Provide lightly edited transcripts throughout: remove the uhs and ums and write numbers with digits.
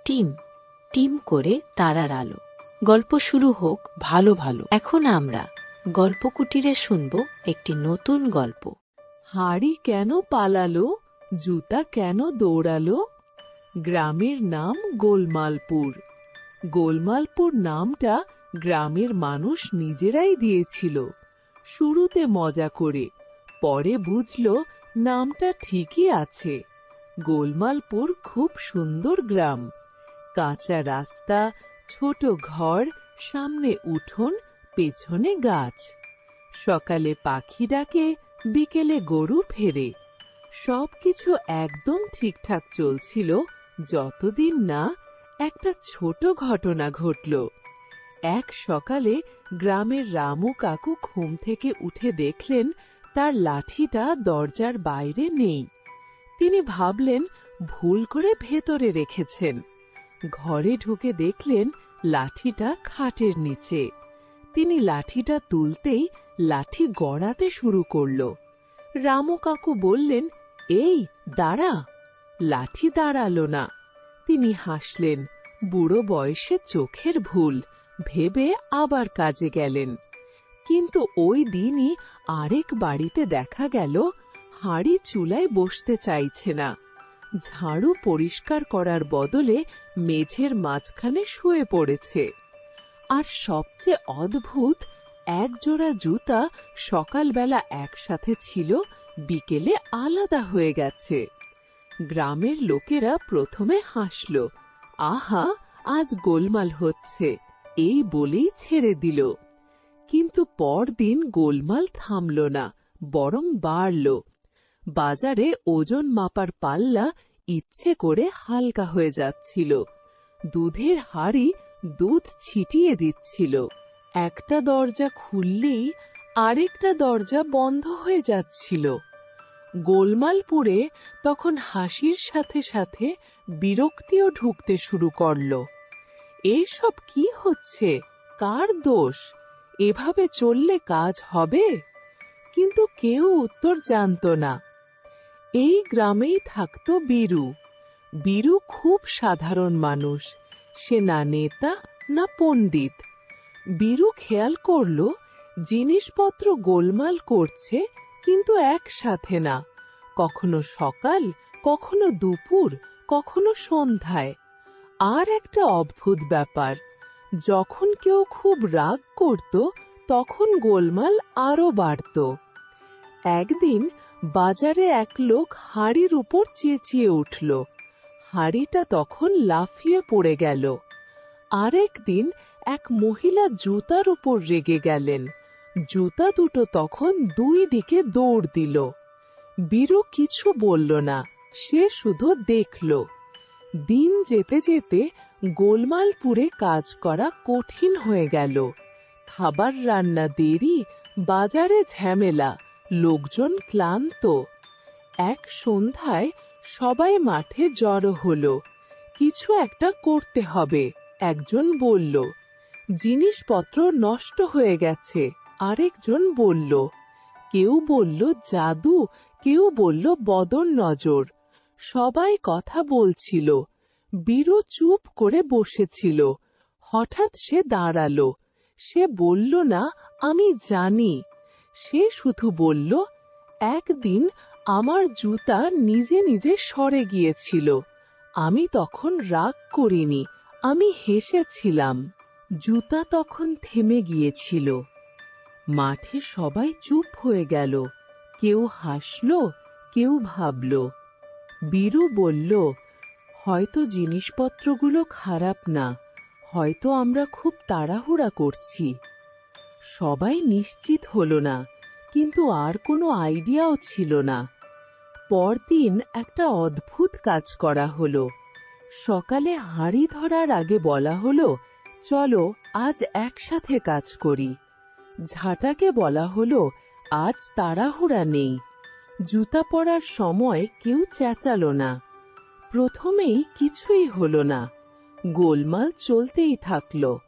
Team team করে তারার আলো। গল্প শুরু হোক ভালো ভালো। এখন আমরা গল্প কুটিরে শুনব একটি নতুন গল্প। হাঁড়ি কেন পালালো, জুতা কেন দৌড়ালো? গ্রামের নাম গোলমালপুর। গোলমালপুর নামটা গ্রামের মানুষ নিজেরাই দিয়েছিল, শুরুতে মজা করে। পরে বুঝল নামটা ঠিকই আছে। গোলমালপুর খুব সুন্দর গ্রাম। কাঁচা রাস্তা, ছোট ঘর, সামনে উঠোন, পেছনে গাছ। সকালে পাখি ডাকে, বিকেলে গরু ফেরে। সবকিছু একদম ঠিকঠাক চলছিল, যতদিন না একটা ছোট ঘটনা ঘটল। এক সকালে গ্রামের রামু কাকু ঘুম থেকে উঠে দেখলেন তার লাঠিটা দরজার বাইরে নেই। তিনি ভাবলেন ভুল করে ভেতরে রেখেছেন। ঘরে ঢুকে দেখলেন লাঠিটা খাটের নিচে। তিনি লাঠিটা তুলতেই লাঠি গড়াতে শুরু করল। রামু কাকু বললেন, এই দাঁড়া। লাঠি দাঁড়ালো না। তিনি হাসলেন, বুড়ো বয়সে চোখের ভুল ভেবে আবার কাজে গেলেন। কিন্তু ওই দিনই আরেক বাড়িতে দেখা গেল হাঁড়ি চুলায় বসতে চাইছে না। ঝাড়ু পরিষ্কার করার বদলে মেঝের মাঝখানে শুয়ে পড়েছে। আর সবচেয়ে অদ্ভুত, এক জোড়া জুতা সকালবেলা একসাথে ছিল, বিকেলে আলাদা হয়ে গেছে। গ্রামের লোকেরা প্রথমে হাসল, আহা আজ গোলমাল হচ্ছে, এই বলেই ছেড়ে দিল। কিন্তু পরদিন গোলমাল থামল না, বরং বাড়ল। বাজারে ওজন মাপার পাল্লা ইচ্ছে করে হালকা হয়ে যাচ্ছিল। দুধের হাঁড়ি দুধ ছিটিয়ে দিচ্ছিল। একটা দরজা খুললেই আরেকটা দরজা বন্ধ হয়ে যাচ্ছিল। গোলমালপুরে তখন হাসির সাথে সাথে বিরক্তিও ঢুকতে শুরু করল। এইসব কি হচ্ছে? কার দোষ? এভাবে চললে কাজ হবে? কিন্তু কেউ উত্তর জানত না। এই গ্রামেই থাকতো বীরু। বীরু খুব সাধারণ মানুষ। সে না নেতা না পণ্ডিত। বীরু খেয়াল করল জিনিসপত্র গোলমাল করছে, কিন্তু একসাথে না। কখনো সকাল, কখনো দুপুর, কখনো সন্ধ্যায়। আর একটা অদ্ভুত ব্যাপার, যখন কেউ খুব রাগ করত তখন গোলমাল আরো বাড়ত। একদিন বাজারে এক লোক হাঁড়ির উপর চেঁচিয়ে উঠল। হাঁড়িটা তখন লাফিয়ে পড়ে গেল। আরেকদিন এক মহিলা জুতার উপর রেগে গেলেন। জুতা দুটো তখন দুই দিকে দৌড় দিল। বীরু কিছু বলল না, সে শুধু দেখল। দিন যেতে যেতে গোলমালপুরে কাজ করা কঠিন হয়ে গেল। খাবার রান্না দেরি, বাজারে ঝামেলা, লোকজন ক্লান্ত। এক সন্ধ্যায় সবাই মাঠে জড়ো হলো। কিছু একটা করতে হবে, একজন বলল। জিনিসপত্র নষ্ট হয়ে গেছে, আরেকজন বলল। কেউ বলল জাদু, কেউ বলল বদর নজর। সবাই কথা বলছিল। বীরু চুপ করে বসেছিল। হঠাৎ সে দাঁড়ালো। সে বলল না, আমি জানি। সে শুধু বলল, একদিন আমার জুতা নিজে নিজে সরে গিয়েছিল। আমি তখন রাগ করিনি, আমি হেসেছিলাম। জুতা তখন থেমে গিয়েছিল। মাঠে সবাই চুপ হয়ে গেল। কেউ হাসল, কেউ ভাবল। বীরু বলল, হয়তো জিনিসপত্রগুলো খারাপ না, হয়তো আমরা খুব তাড়াহুড়া করছি। সবাই নিশ্চিত হলো না, কিন্তু আর কোনো আইডিয়াও ছিল না। পরদিন একটা অদ্ভুত কাজ করা হলো। সকালে হাঁড়ি ধরার আগে বলা হলো, চলো আজ একসাথে কাজ করি। ঝাঁটাকে বলা হলো, আজ তাড়াহুড়া নেই। জুতা পরার সময় কেউ চেঁচালো না। প্রথমেই কিছুই হলো না। গোলমাল চলতেই থাকলো।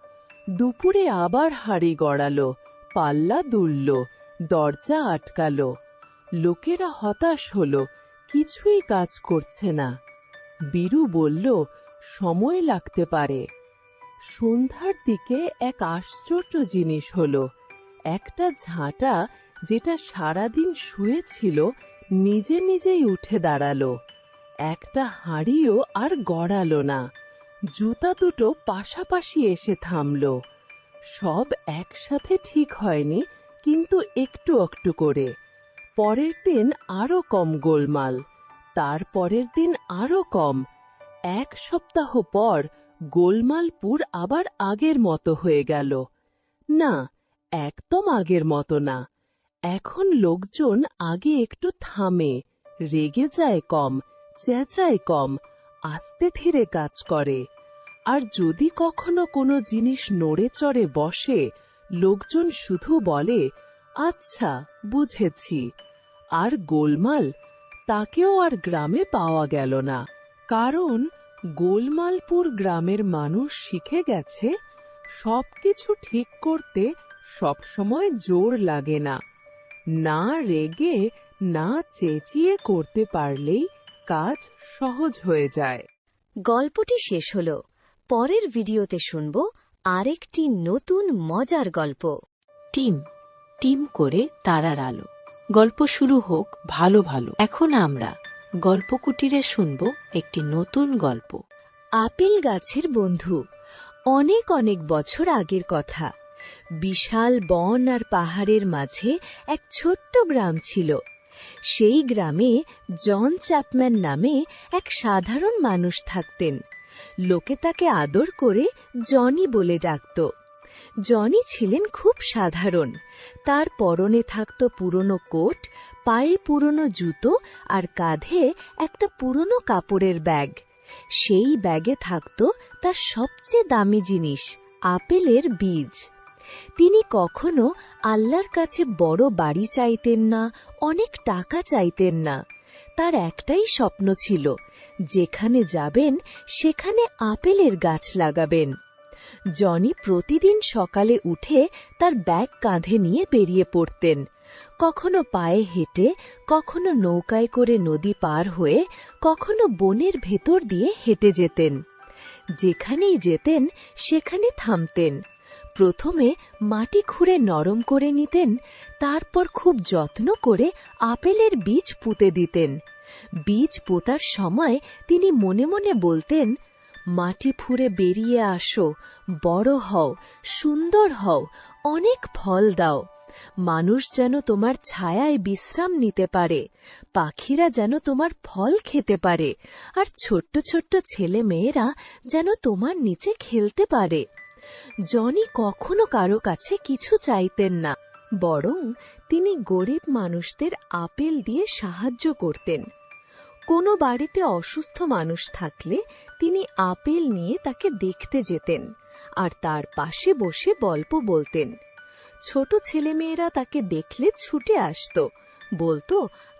দুপুরে আবার হাঁড়ি গড়ালো, পাল্লা দুলল, দরজা আটকালো। লোকেরা হতাশ হলো, কিছুই কাজ করছে না। বীরু বলল, সময় লাগতে পারে। সন্ধ্যার দিকে এক আশ্চর্য জিনিস হলো। একটা ঝাঁটা, যেটা সারাদিন শুয়েছিল, নিজে নিজেই উঠে দাঁড়ালো। একটা হাঁড়িও আর গড়ালো না। জুতা দুটো পাশাপাশি এসে থামলো। সব একসাথে ঠিক হয়নি, কিন্তু একটু একটু করে। পরের দিন আরো কম গোলমাল, তার পরের দিন আরো কম। 1 সপ্তাহ পর গোলমালপুর আবার আগের মতো হয়ে গেল। না, একদম আগের মতো না। এখন লোকজন আগে একটু থামে, রেগে যায় কম, চেঁচায় কম, আস্তে ধীরে কাজ করে। আর যদি কখনো কোনো জিনিস নড়ে চড়ে বসে, লোকজন শুধু বলে, আচ্ছা, বুঝেছি। আর গোলমাল, তাকেও আর গ্রামে পাওয়া গেল না। কারণ গোলমালপুর গ্রামের মানুষ শিখে গেছে, সবকিছু ঠিক করতে সবসময় জোর লাগে না। না রেগে, না চেঁচিয়ে করতে পারলেই কাজ সহজ হয়ে যায়। গল্পটি শেষ হল। পরের ভিডিওতে শুনব আরেকটি নতুন মজার গল্প। টিম টিম করে তারার আলো। গল্প শুরু হোক ভালো ভালো। এখন আমরা গল্প কুটিরে শুনব একটি নতুন গল্প। আপেল গাছের বন্ধু। অনেক অনেক বছর আগের কথা। বিশাল বন আর পাহাড়ের মাঝে এক ছোট্ট গ্রাম ছিল। সেই গ্রামে জন চ্যাপম্যান নামে এক সাধারণ মানুষ থাকতেন। লোকে তাকে আদর করে জনি বলে ডাকত। জনি ছিলেন খুব সাধারণ। তার পরনে থাকত পুরনো কোট, পায়ে পুরনো জুতো আর কাঁধে একটা পুরনো কাপড়ের ব্যাগ। সেই ব্যাগে থাকত তার সবচেয়ে দামি জিনিস, আপেলের বীজ। তিনি কখনো আল্লাহর কাছে বড় বাড়ি চাইতেন না, অনেক টাকা চাইতেন না। তার একটাই স্বপ্ন ছিল, যেখানে যাবেন সেখানে আপেলের গাছ লাগাবেন। জনি প্রতিদিন সকালে উঠে তার ব্যাগ কাঁধে নিয়ে বেরিয়ে পড়তেন। কখনো পায়ে হেঁটে, কখনো নৌকায় করে নদী পার হয়ে, কখনো বনের ভেতর দিয়ে হেঁটে যেতেন। যেখানেই যেতেন সেখানে থামতেন। প্রথমে মাটি খুঁড়ে নরম করে নিতেন, তারপর খুব যত্ন করে আপেলের বীজ পুঁতে দিতেন। বীজ পোঁতার সময় তিনি মনে মনে বলতেন, মাটি ফুঁড়ে বেরিয়ে আসো, বড় হও, সুন্দর হও, অনেক ফল দাও। মানুষ যেন তোমার ছায়ায় বিশ্রাম নিতে পারে, পাখিরা যেন তোমার ফল খেতে পারে, আর ছোট্ট ছোট্ট ছেলে মেয়েরা যেন তোমার নিচে খেলতে পারে। জনি কখনো কারো কাছে কিছু চাইতেন না, বরং তিনি গরিব মানুষদের আপেল দিয়ে সাহায্য করতেন। কোনো বাড়িতে অসুস্থ মানুষ থাকলে তিনি আপেল নিয়ে তাকে দেখতে যেতেন আর তার পাশে বসে গল্প বলতেন। ছোট ছেলেমেয়েরা তাকে দেখলে ছুটে আসত, বলতো,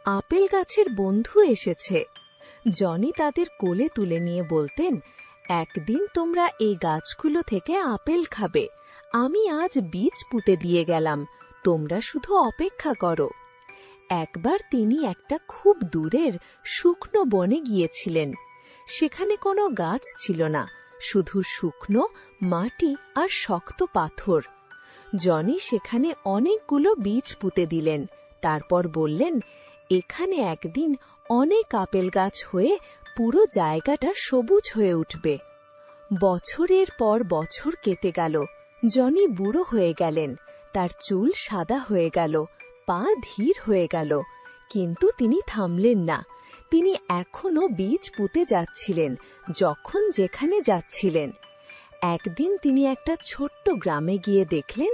আপেল গাছের বন্ধু এসেছে। জনি তাদের কোলে তুলে নিয়ে বলতেন, একদিন তোমরা এই গাছগুলো থেকে আপেল খাবে। আমি আজ বীজ পুঁতে দিয়ে গেলাম, তোমরা শুধু অপেক্ষা করো। একবার তিনি একটা খুব দূরের শুকনো বনে গিয়েছিলেন। সেখানে কোনো গাছ ছিল না, শুধু শুকনো মাটি আর শক্ত পাথর। জনি সেখানে অনেকগুলো বীজ পুঁতে দিলেন, তারপর বললেন, এখানে একদিন অনেক আপেল গাছ হয়ে পুরো জায়গাটা সবুজ হয়ে উঠবে। বছরের পর বছর কেটে গেল। জনি বুড়ো হয়ে গেলেন, তার চুল সাদা হয়ে গেল, পা ধীর হয়ে গেল, কিন্তু তিনি থামলেন না। তিনি এখনো বীজ পুঁতে যাচ্ছিলেন, যখন যেখানে যাচ্ছিলেন। একদিন তিনি একটা ছোট্ট গ্রামে গিয়ে দেখলেন,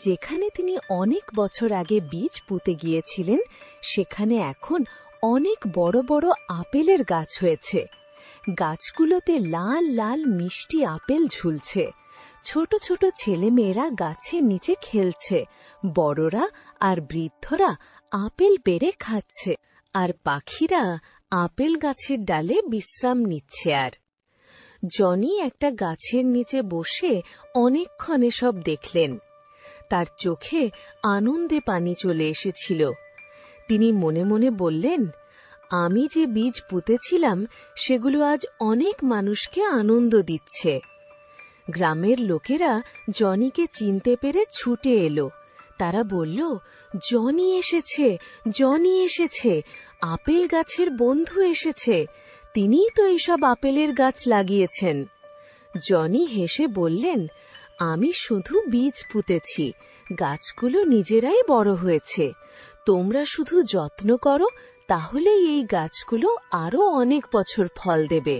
যেখানে তিনি অনেক বছর আগে বীজ পুঁতে গিয়েছিলেন, সেখানে এখন অনেক বড় বড় আপেলের গাছ হয়েছে। গাছগুলোতে লাল লাল মিষ্টি আপেল ঝুলছে। ছোট ছোট ছেলেমেয়েরা গাছের নিচে খেলছে, বড়রা আর বৃদ্ধরা আপেল পেড়ে খাচ্ছে, আর পাখিরা আপেল গাছের ডালে বিশ্রাম নিচ্ছে। আর জনি একটা গাছের নিচে বসে অনেকক্ষণ এসব দেখলেন। তার চোখে আনন্দে পানি চলে এসেছিল। তিনি মনে মনে বললেন, আমি যে বীজ পুঁতেছিলাম সেগুলো আজ অনেক মানুষকে আনন্দ দিচ্ছে। গ্রামের লোকেরা জনিকে চিনতে পেরে ছুটে এলো। তারা বলল, জনি এসেছে, জনি এসেছে, আপেল গাছের বন্ধু এসেছে, তিনিই তো এইসব আপেলের গাছ লাগিয়েছেন। জনি হেসে বললেন, আমি শুধু বীজ পুঁতেছি, গাছগুলো নিজেরাই বড় হয়েছে। তোমরা শুধু যত্ন করো, তাহলেই এই গাছগুলো আরো অনেক বছর ফল দেবে।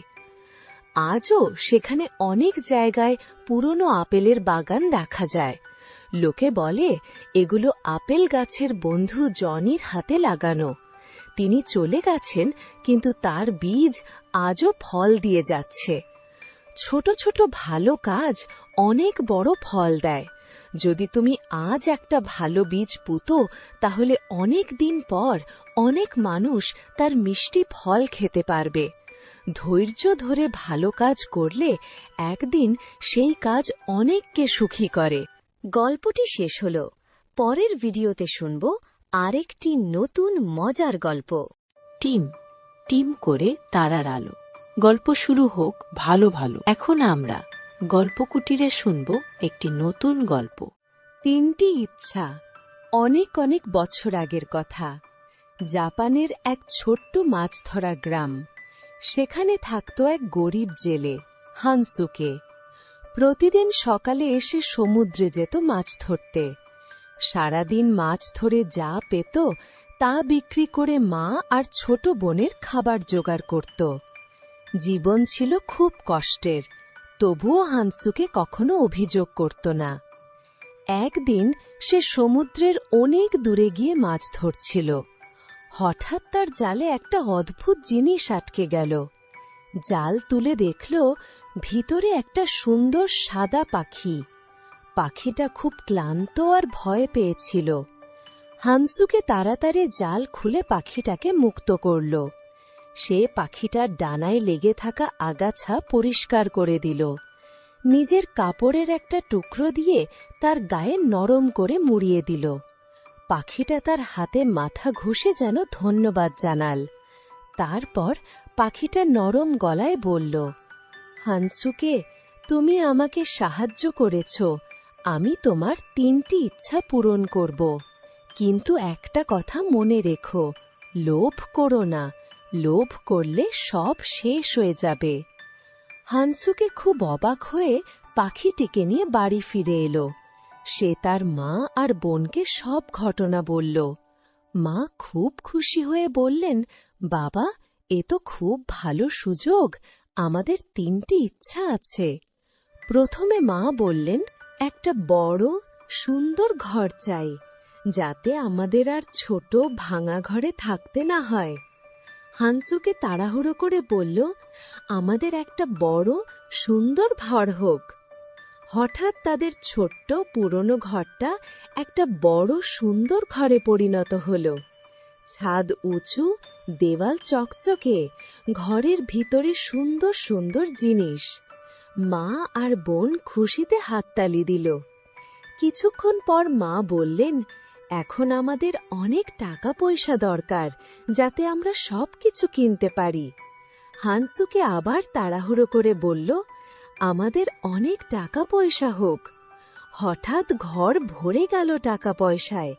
আজও সেখানে অনেক জায়গায় পুরনো আপেলের বাগান দেখা যায়। লোকে বলে এগুলো আপেল গাছের বন্ধু জনির হাতে লাগানো। তিনি চলে গেছেন, কিন্তু তার বীজ আজও ফল দিয়ে যাচ্ছে। ছোট ছোট ভালো কাজ অনেক বড় ফল দেয়। যদি তুমি আজ একটা ভালো বীজ পুঁতো, তাহলে অনেক দিন পর অনেক মানুষ তার মিষ্টি ফল খেতে পারবে। ধৈর্য ধরে ভালো কাজ করলে একদিন সেই কাজ অনেককে সুখী করে। গল্পটি শেষ হল। পরের ভিডিওতে শুনব আরেকটি নতুন মজার গল্প। টিম টিম করে তারার আলো। গল্প শুরু হোক ভালো ভালো। এখন আমরা গল্প কুটিরে শুনব একটি নতুন গল্প। 3টি ইচ্ছা। অনেক অনেক বছর আগের কথা। জাপানের এক ছোট্ট মাছ ধরা গ্রাম। সেখানে থাকত এক গরিব জেলে, হানসুকে। প্রতিদিন সকালে এসে সমুদ্রে যেত মাছ ধরতে। সারাদিন মাছ ধরে যা পেত তা বিক্রি করে মা আর ছোট বোনের খাবার জোগাড় করত। জীবন ছিল খুব কষ্টের, তবুও হানসুকে কখনো অভিযোগ করত না। একদিন সে সমুদ্রের অনেক দূরে গিয়ে মাছ ধরছিল। হঠাৎ তার জালে একটা অদ্ভুত জিনিস আটকে গেল। জাল তুলে দেখল ভিতরে একটা সুন্দর সাদা পাখি। পাখিটা খুব ক্লান্ত আর ভয় পেয়েছিল। হানসুকে তাড়াতাড়ি জাল খুলে পাখিটাকে মুক্ত করল। সে পাখিটার ডানায় লেগে থাকা আগাছা পরিষ্কার করে দিল। নিজের কাপড়ের একটা টুকরো দিয়ে তার গায়ে নরম করে মুড়িয়ে দিল। পাখিটা তার হাতে মাথা ঘষে যেন ধন্যবাদ জানাল। তারপর পাখিটা নরম গলায় বলল, হানসুকে, তুমি আমাকে সাহায্য করেছ। আমি তোমার 3টি ইচ্ছা পূরণ করব। কিন্তু একটা কথা মনে রেখো, লোভ করো না। লোভ করলে সব শেষ হয়ে যাবে। হানসুকে খুব অবাক হয়ে পাখিটিকে নিয়ে বাড়ি ফিরে এলো। সে তার মা আর বোনকে সব ঘটনা বলল। মা খুব খুশি হয়ে বললেন, বাবা, এ তো খুব ভালো সুযোগ। আমাদের 3টি ইচ্ছা আছে। প্রথমে মা বললেন, একটা বড় সুন্দর ঘর চাই, যাতে আমাদের আর ছোট ভাঙা ঘরে থাকতে না হয়। হানসুকে তাড়াহুড়ো করে বলল, আমাদের একটা বড় সুন্দর ঘর হোক। হঠাৎ তাদের ছোট্ট পুরনো ঘরটা একটা বড় সুন্দর ঘরে পরিণত হল। ছাদ উঁচু, দেওয়াল চকচকে, ঘরের ভিতরে সুন্দর সুন্দর জিনিস। মা আর বোন খুশিতে হাততালি দিল। কিছুক্ষণ পর মা বললেন, এখন আমাদের অনেক টাকা পয়সা দরকার, যাতে আমরা সবকিছু কিনতে পারি। হানসুকে আবার তাড়াহুড়ো করে বলল, আমাদের অনেক টাকা পয়সা হোক। হঠাৎ ঘর ভরে গেল টাকা পয়সায়।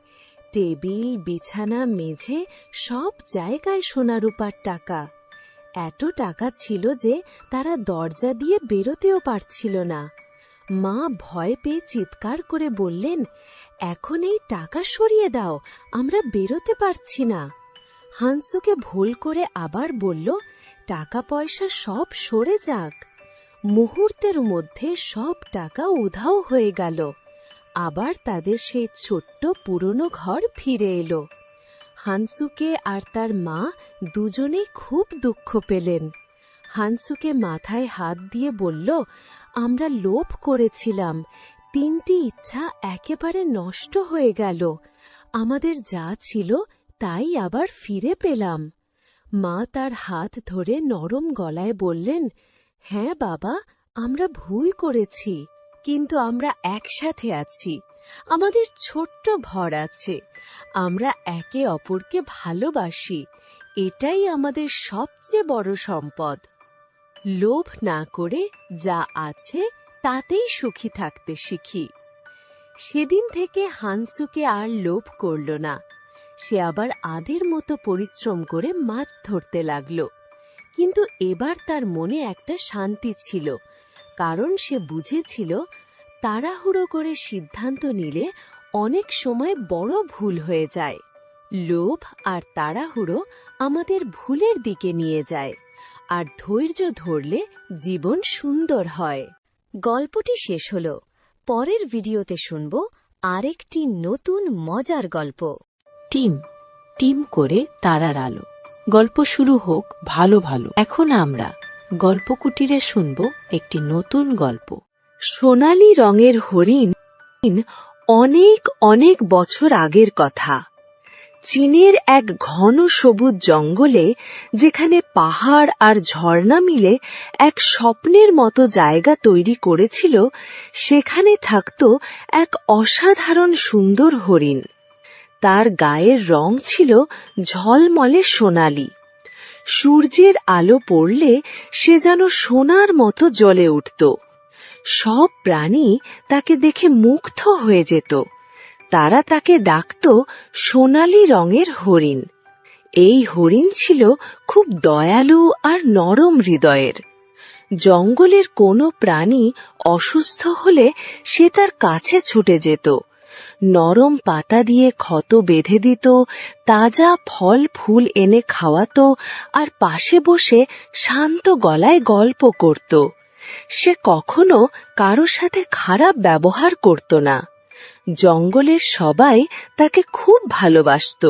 টেবিল, বিছানা, মেঝে, সব জায়গায় সোনা রূপার টাকা। এত টাকা ছিল যে তারা দরজা দিয়ে বেরোতেও পারছিল না। মা ভয় পেয়ে চিৎকার করে বললেন, এখন এই টাকা সরিয়ে দাও, আমরা বেরোতে পারছি না। হানসুকে ভুল করে আবার বলল, টাকা পয়সা সব সরে যাক। মুহূর্তের মধ্যে সব টাকা উধাও হয়ে গেল। আবার তাদের সেই ছোট্ট পুরনো ঘর ফিরে এলো। হানসুকে আর তার মা দুজনেই খুব দুঃখ পেলেন। হানসুকে মাথায় হাত দিয়ে বলল, আমরা লোভ করেছিলাম, 3টি ইচ্ছা একেবারে নষ্ট হয়ে গেল। আমাদের যা ছিল তাই আবার ফিরে পেলাম। মা তার হাত ধরে নরম গলায় বললেন, হ্যাঁ বাবা, আমরা ভুল করেছি, কিন্তু আমরা একসাথে আছি। আমাদের ছোট্ট ঘর আছে। আমরা একে অপরকে ভালোবাসি। এটাই আমাদের সবচেয়ে বড় সম্পদ। লোভ না করে যা আছে তাতেই সুখী থাকতে শিখি। সেদিন থেকে হানসুকে আর লোভ করল না। সে আবার আদের মতো পরিশ্রম করে মাছ ধরতে লাগল। কিন্তু এবার তার মনে একটা শান্তি ছিল, কারণ সে বুঝেছিল তাড়াহুড়ো করে সিদ্ধান্ত নিলে অনেক সময় বড় ভুল হয়ে যায়। লোভ আর তাড়াহুড়ো আমাদের ভুলের দিকে নিয়ে যায়, আর ধৈর্য ধরলে জীবন সুন্দর হয়। গল্পটি শেষ হল। পরের ভিডিওতে শুনব আরেকটি নতুন মজার গল্প। টিম টিম করে তারার আলো। গল্প শুরু হোক ভালো ভালো। এখন আমরা গল্প কুটিরে শুনব একটি নতুন গল্প। সোনালী রঙের হরিণ অনেক অনেক বছর আগের কথা। চীনের এক ঘন সবুজ জঙ্গলে, যেখানে পাহাড় আর ঝর্ণা মিলে এক স্বপ্নের মতো জায়গা তৈরি করেছিল, সেখানে থাকত এক অসাধারণ সুন্দর হরিণ। তার গায়ের রং ছিল ঝলমলে সোনালি। সূর্যের আলো পড়লে সে যেন সোনার মতো জ্বলে উঠত। সব প্রাণী তাকে দেখে মুগ্ধ হয়ে যেত। তারা তাকে ডাকত সোনালী রঙের হরিণ। এই হরিণ ছিল খুব দয়ালু আর নরম হৃদয়ের। জঙ্গলের কোনো প্রাণী অসুস্থ হলে সে তার কাছে ছুটে যেত। নরম পাতা দিয়ে ক্ষত বেঁধে দিত, তাজা ফল ফুল এনে খাওয়াত, আর পাশে বসে শান্ত গলায় গল্প করত। সে কখনো কারো সাথে খারাপ ব্যবহার করত না। জঙ্গলের সবাই তাকে খুব ভালোবাসত।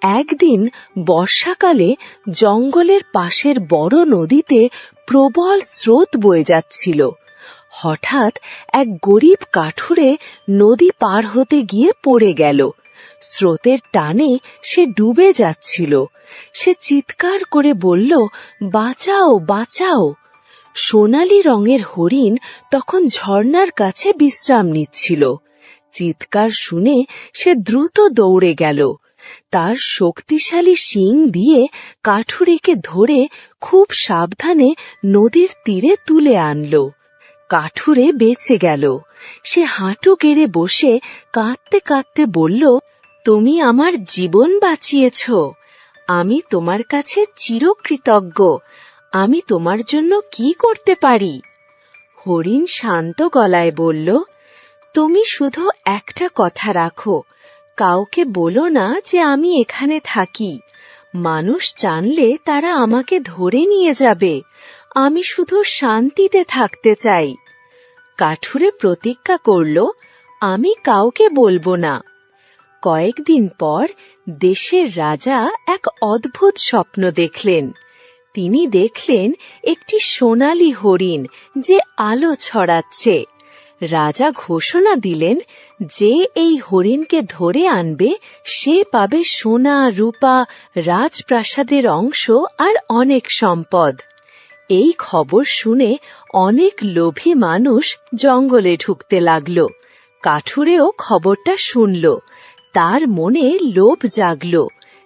একদিন বর্ষাকালে জঙ্গলের পাশের বড় নদীতে প্রবল স্রোত বয়ে যাচ্ছিল। হঠাৎ এক গরিব কাঠুরে নদী পার হতে গিয়ে পড়ে গেল। স্রোতের টানে সে ডুবে যাচ্ছিল। সে চিৎকার করে বলল, বাঁচাও, বাঁচাও। সোনালী রঙের হরিণ তখন ঝর্ণার কাছে বিশ্রাম নিচ্ছিল। চিৎকার শুনে সে দ্রুত দৌড়ে গেল। তার শক্তিশালী শিং দিয়ে কাঠুরেকে ধরে খুব সাবধানে নদীর তীরে তুলে আনল। কাঠুরে বেঁচে গেল। সে হাঁটু গেড়ে বসে কাঁদতে কাঁদতে বলল, তুমি আমার জীবন বাঁচিয়েছ। আমি তোমার কাছে চিরকৃতজ্ঞ। আমি তোমার জন্য কি করতে পারি? হরিণ শান্ত গলায় বলল, তুমি শুধু একটা কথা রাখো, কাউকে বলো না যে আমি এখানে থাকি। মানুষ জানলে তারা আমাকে ধরে নিয়ে যাবে। আমি শুধু শান্তিতে থাকতে চাই। কাঠুরে প্রতিজ্ঞা করল, আমি কাউকে বলবো না। কয়েকদিন পর দেশের রাজা এক অদ্ভুত স্বপ্ন দেখলেন। তিনি দেখলেন একটি সোনালী হরিণ যে আলো ছড়াচ্ছে। রাজা ঘোষণা দিলেন, যে এই হরিণকে ধরে আনবে সে পাবে সোনা, রূপা, রাজপ্রাসাদের অংশ আর অনেক সম্পদ। এই খবর শুনে অনেক লোভী মানুষ জঙ্গলে ঢুকতে লাগল। কাঠুরেও খবরটা শুনল। তার মনে লোভ জাগল।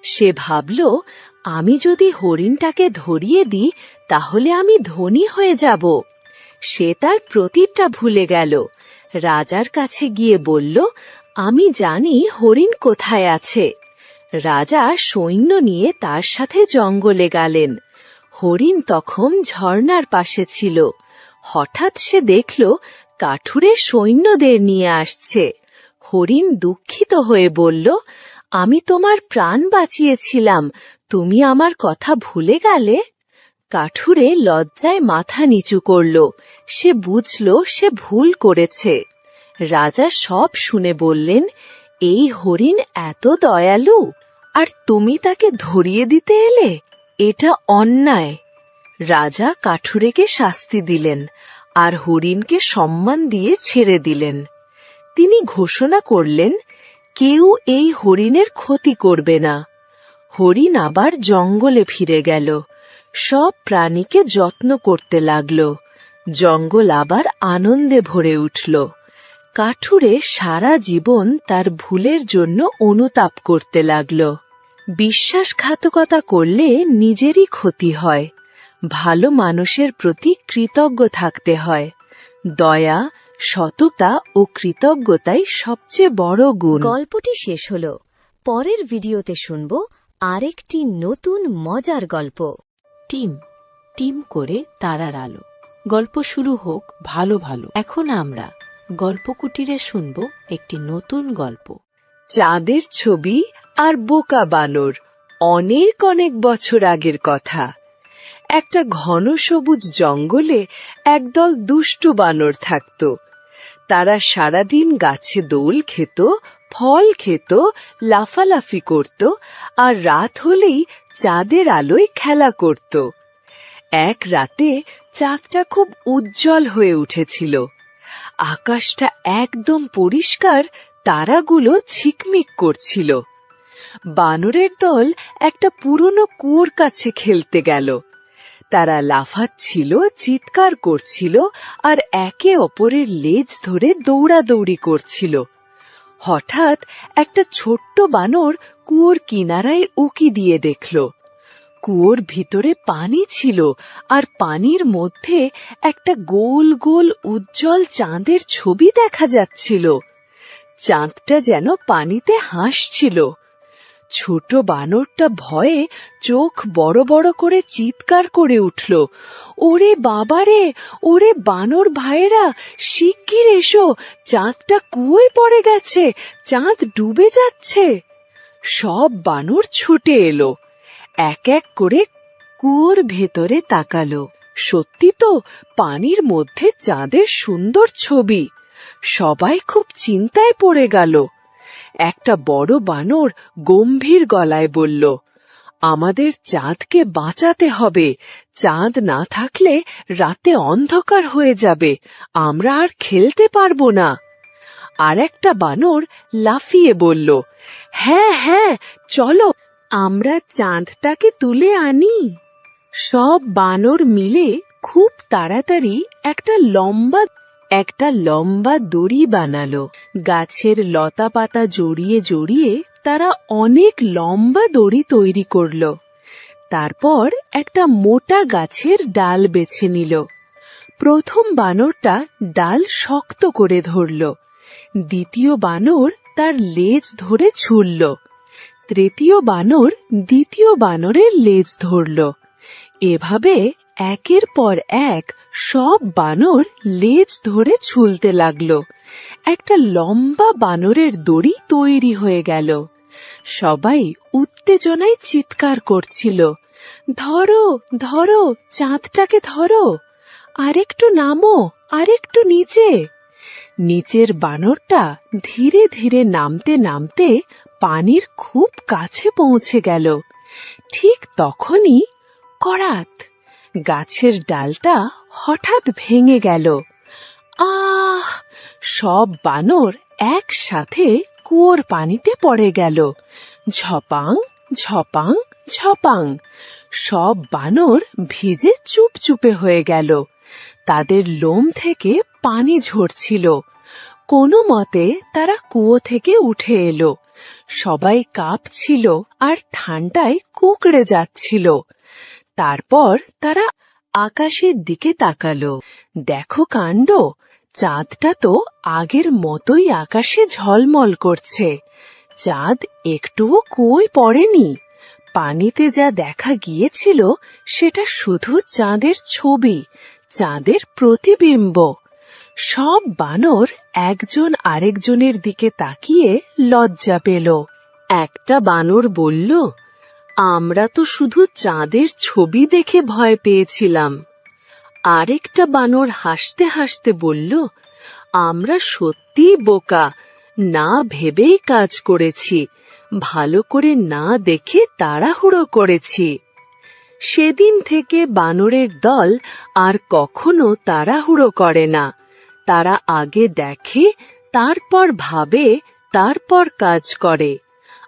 সে ভাবল, আমি যদি হরিণটাকে ধরিয়ে দিই তাহলে আমি ধনী হয়ে যাব। সে তার প্রতিজ্ঞা ভুলে গেল। রাজার কাছে গিয়ে বলল, আমি জানি হরিণ কোথায় আছে। রাজা সৈন্য নিয়ে তার সাথে জঙ্গলে গেলেন। হরিণ তখন ঝর্ণার পাশে ছিল। হঠাৎ সে দেখল কাঠুরে সৈন্যদের নিয়ে আসছে। হরিণ দুঃখিত হয়ে বলল, আমি তোমার প্রাণ বাঁচিয়েছিলাম, তুমি আমার কথা ভুলে গেলে? কাঠুরে লজ্জায় মাথা নিচু করল। সে বুঝল সে ভুল করেছে। রাজা সব শুনে বললেন, এই হরিণ এত দয়ালু, আর তুমি তাকে ধরিয়ে দিতে এলে? এটা অন্যায়। রাজা কাঠুরেকে শাস্তি দিলেন আর হরিণকে সম্মান দিয়ে ছেড়ে দিলেন। তিনি ঘোষণা করলেন, কেউ এই হরিণের ক্ষতি করবে না। হরিণ আবার জঙ্গলে ফিরে গেল। সব প্রাণীকে যত্ন করতে লাগল। জঙ্গল আবার আনন্দে ভরে উঠল। কাঠুরে সারা জীবন তার ভুলের জন্য অনুতাপ করতে লাগল। বিশ্বাসঘাতকতা করলে নিজেরই ক্ষতি হয়। ভালো মানুষের প্রতি কৃতজ্ঞ থাকতে হয়। দয়া, সততা ও কৃতজ্ঞতাই সবচেয়ে বড় গুণ। গল্পটি শেষ হল। পরের ভিডিওতে শুনব আরেকটি নতুন মজার গল্প। টিম টিম করে তারার আলো। গল্প শুরু হোক ভালো ভালো। এখন আমরা গল্প কুটিরে শুনব একটি নতুন গল্প। চাঁদের ছবি আর বোকা বানর। অনেক অনেক বছর আগের কথা। একটা ঘন সবুজ জঙ্গলে একদল দুষ্টু বানর থাকত। তারা সারাদিন গাছে দোল খেত, ফল খেত, লাফালাফি করত আর রাত হলেই চাঁদের আলোয় খেলা করত। এক রাতে চাঁদটা খুব উজ্জ্বল হয়ে উঠেছিল। আকাশটা একদম পরিষ্কার, তারাগুলো ঝিকমিক করছিল। বানরের দল একটা পুরনো কুয়োর কাছে খেলতে গেল। তারা লাফাচ্ছিল, চিৎকার করছিল আর একে অপরের লেজ ধরে দৌড়াদৌড়ি করছিল। হঠাৎ একটা ছোট্ট বানর কুয়োর কিনারায় উকি দিয়ে দেখল। কুয়োর ভিতরে পানি ছিল আর পানির মধ্যে একটা গোল গোল উজ্জ্বল চাঁদের ছবি দেখা যাচ্ছিল। চাঁদটা যেন পানিতে হাসছিল। ছোট বানরটা ভয়ে চোখ বড় বড় করে চিৎকার করে উঠল, ওরে বাবারে, ওরে বানর ভাইয়েরা, শিগগির এসো, চাঁদটা কুয়োয় পড়ে গেছে, চাঁদ ডুবে যাচ্ছে। সব বানর ছুটে এলো। এক এক করে কুয়োর ভেতরে তাকালো। সত্যি তো, পানির মধ্যে চাঁদের সুন্দর ছবি। সবাই খুব চিন্তায় পড়ে গেল। একটা বড় বানর গম্ভীর গলায় বলল, আমাদের চাঁদকে বাঁচাতে হবে। চাঁদ না থাকলে রাতে অন্ধকার হয়ে যাবে, আমরা আর খেলতে পারবো না। আর একটা বানর লাফিয়ে বলল, হ্যাঁ হ্যাঁ, চলো আমরা চাঁদটাকে তুলে আনি। সব বানর মিলে খুব তাড়াতাড়ি একটা লম্বা দড়ি বানালো। গাছের লতা পাতা জড়িয়ে জড়িয়ে তারা অনেক লম্বা দড়ি তৈরি করল। তারপর একটা মোটা গাছের ডাল বেছে নিল। প্রথম বানরটা ডাল শক্ত করে ধরল। দ্বিতীয় বানর তার লেজ ধরে ছুঁড়ল। তৃতীয় বানর দ্বিতীয় বানরের লেজ ধরল। এভাবে একের পর এক সব বানর লেজ ধরে ঝুলতে লাগল। একটা লম্বা বানরের দড়ি তৈরি হয়ে গেল। সবাই উত্তেজনায় চিৎকার করছিল, ধরো ধরো, চাঁদটাকে ধরো, আরেকটু নামো, আরেকটু নিচে। নিচের বানরটা ধীরে ধীরে নামতে নামতে পানির খুব কাছে পৌঁছে গেল। ঠিক তখনই করাত, গাছের ডালটা হঠাৎ ভেঙে গেল। আহ! সব বানর একসাথে কুয়োর পানিতে পড়ে গেল। ঝপাং ঝপাং ঝপাং। সব বানর ভিজে চুপচুপে হয়ে গেল। তাদের লোম থেকে পানি ঝরছিল। কোনো মতে তারা কুয়ো থেকে উঠে এলো। সবাই কাঁপছিল আর ঠান্ডায় কুঁকড়ে যাচ্ছিল। তারপর তারা আকাশের দিকে তাকালো। দেখো কাণ্ড, চাঁদটা তো আগের মতোই আকাশে ঝলমল করছে। চাঁদ একটুও কুয়োয় পড়েনি। পানিতে যা দেখা গিয়েছিল সেটা শুধু চাঁদের ছবি, চাঁদের প্রতিবিম্ব। সব বানর একজন আরেকজনের দিকে তাকিয়ে লজ্জা পেল। একটা বানর বলল, আমরা তো শুধু চাঁদের ছবি দেখে ভয় পেয়েছিলাম। আরেকটা বানর হাসতে হাসতে বলল, আমরা সত্যিই বোকা, না ভেবেই কাজ করেছি, ভালো করে না দেখে তাড়াহুড়ো করেছি। সেদিন থেকে বানরের দল আর কখনো তাড়াহুড়ো করে না। তারা আগে দেখে, তারপর ভাবে, তারপর কাজ করে।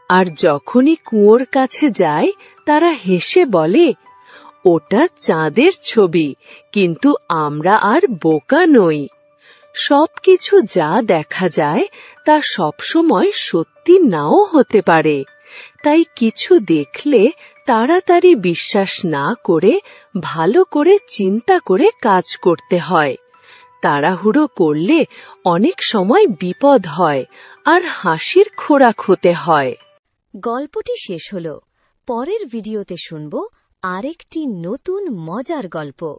আর যখনই কুয়োর কাছে যায় তারা হেসে বলে, ওটা চাঁদের ছবি, কিন্তু আমরা আর বোকা নই। সবকিছু যা দেখা যায় তা সবসময় সত্যি নাও হতে পারে। তাই কিছু দেখলে তাড়াতাড়ি বিশ্বাস না করে ভালো করে চিন্তা করে কাজ করতে হয়। তাড়াহুড়ো করলে অনেক সময় বিপদ হয় আর হাসির খোরাক হতে হয়। গল্পটি শেষ হল। পরের ভিডিওতে শুনব আরেকটি নতুন মজার গল্প।